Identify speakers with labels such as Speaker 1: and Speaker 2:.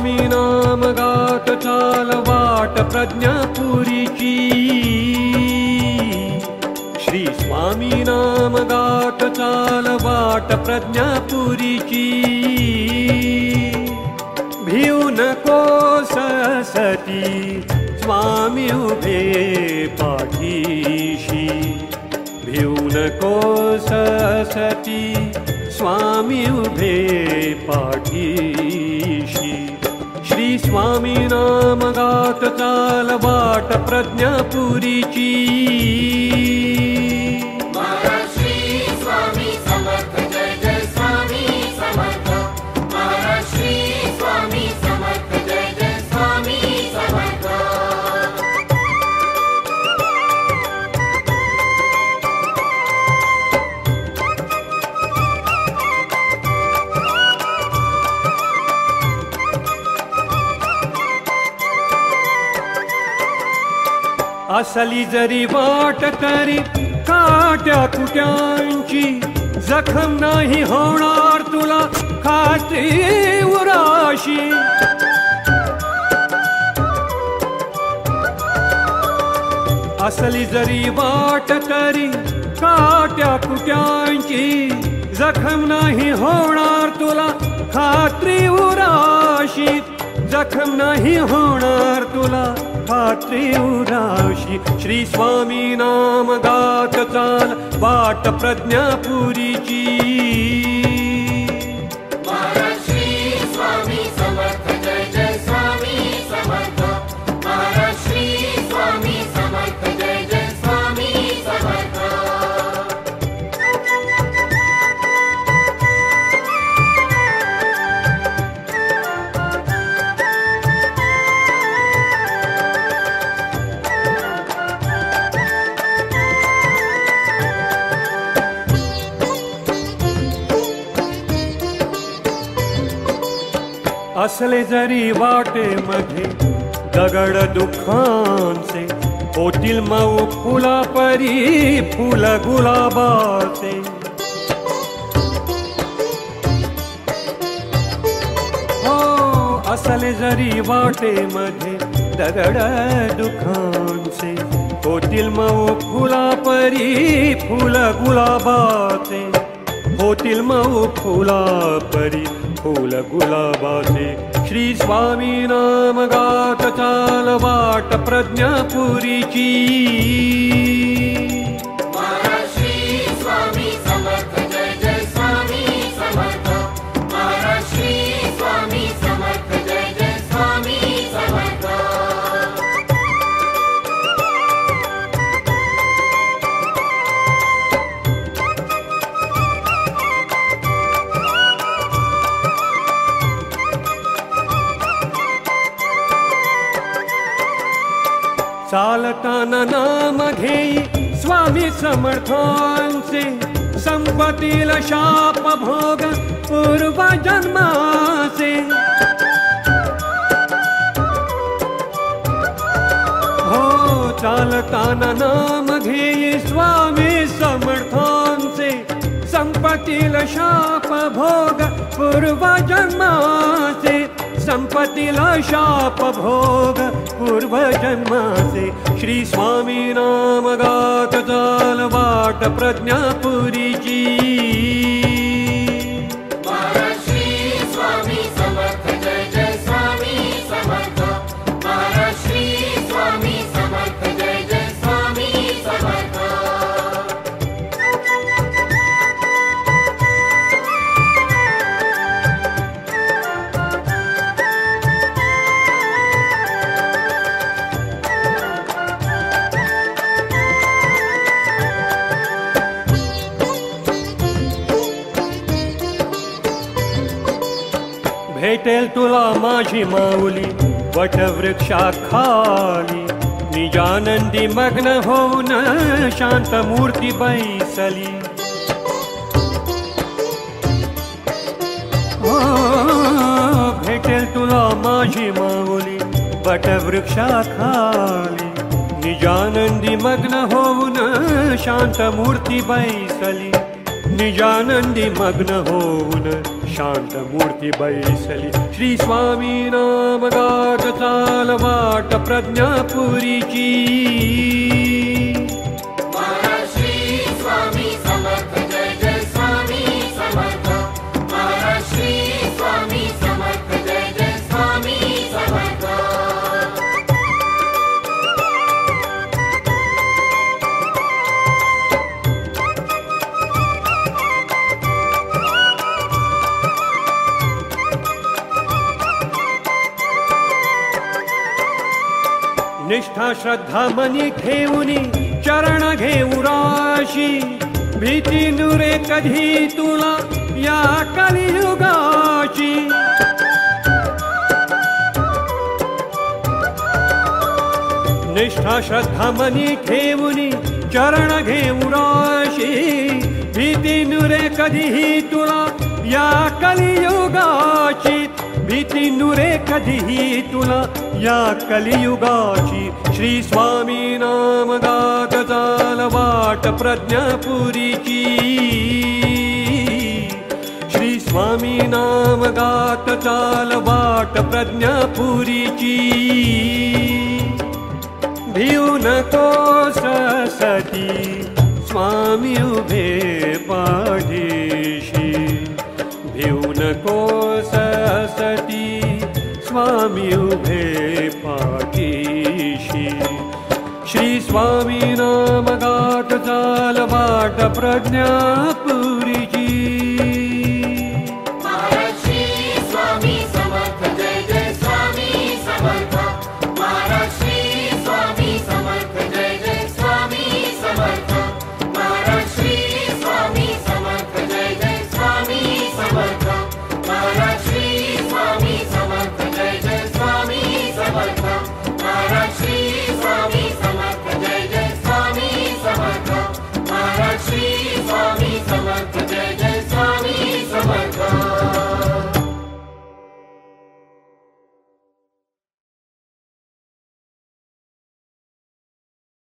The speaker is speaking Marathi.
Speaker 1: स्वामी नाम गात चाल वाट प्रज्ञापुरीची श्री स्वामी नाम गात चाल वाट प्रज्ञापुरीची भिऊ नको सती स्वामी उभे पाठीशी भिऊ नको सती स्वामी उभे पाठीशी श्री स्वामी नाम गात चाल वाट प्रज्ञापुरीची असली जरी वाट तरी काट्या कुट्यांची जखम नाही होणार तुला खात्री उराशी असली जरी वाट तरी काट्या कुट्यांची जखम नाही होणार तुला खात्री उराशी जखम नाही होणार तुला खात्री उराशी श्री स्वामी नाम गात चाल वाट प्रज्ञापुरीची असले जरी वाटेमध्ये दगड दुःखांचे होतील मऊ फुला परी फुल गुलाबाचे हो असले जरी वाटेमध्ये दगड दुःखांचे होतील मऊ फुला परी फुल गुलाबाचे होतील मऊ फुला परी फूल गुलाबाचे श्री स्वामी नाम गात चाल वाट प्रज्ञापुरीची चालताना नाम घेई स्वामी समर्थांचे संपतील शाप भोग पूर्व जन्माचे हो चालताना नाम घेई स्वामी समर्थांचे संपतील शाप भोग पूर्व जन्माचे संपत्तीला शाप भोग पूर्व जन्माचे श्री स्वामी नाम गात चाल वाट प्रज्ञापुरीची भेटेल तुला माझी माऊली वटवृक्षाखाली निजानंदी मग्न होऊन शांत मूर्ती बैसली भेटेल तुला माझी माऊली वटवृक्षाखाली निजानंदी मग्न होऊन शांत मूर्ती बैसली निजानंदी मग्न होऊन शांत मूर्ती बैसली. श्री स्वामी नाम गात चाल वाट प्रज्ञापुरीची. निष्ठा श्रद्धा मनी ठेवूनी चरण घेऊ राशी. भीती नुरे कधी तुला या कलियुगाची. निष्ठा श्रद्धा मनी ठेवूनी चरण घेऊ राशी. भीती नुरे कधीही तुला या कलियुगाची. भीती नुरे कधीही तुला या कलियुगाची. श्री स्वामी नाम गात चाल वाट प्रज्ञापुरीची. श्री स्वामी नाम गात चाल वाट प्रज्ञापुरीची. भिऊ नकोस सती स्वामी उभे पाठीशी. भिऊ नकोस सती स्वामी उभे पाठीशी. श्री स्वामी नाम गात चाल वाट प्रज्ञा